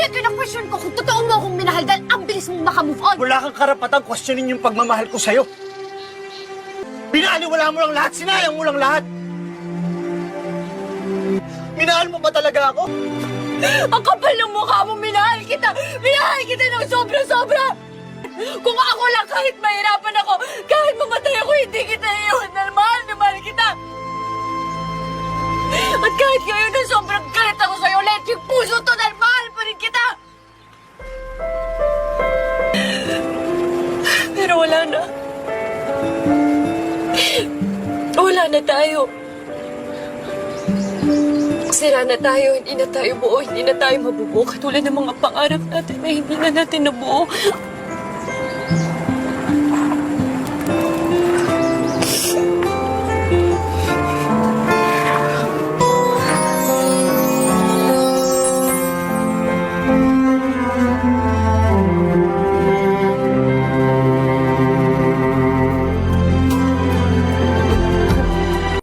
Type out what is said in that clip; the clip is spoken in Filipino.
Kaya kina-question ko kung totoo mo akong minahal dahil ang bilis mong makamove on. Wala kang karapatang questionin yung pagmamahal ko sa'yo. Binaliwala mo lang lahat, sinayang mo lang lahat. Minahal mo ba talaga ako? Ang kapal ng mukha mo, minahal kita! Minahal kita ng sobra-sobra! Kung ako lang kahit mahirapan ako, kahit mamatay ako, hindi kita iiwan na mahal na mahal kita! At kahit ngayon na sobrang galit ako sa'yo, let yung puso to dahil mahal pa rin kita! Pero wala na. Wala na tayo. Sira na tayo, hindi na tayo buo, hindi na tayo mabubuo. Katulad ng mga pangarap natin na hindi na natin nabuo.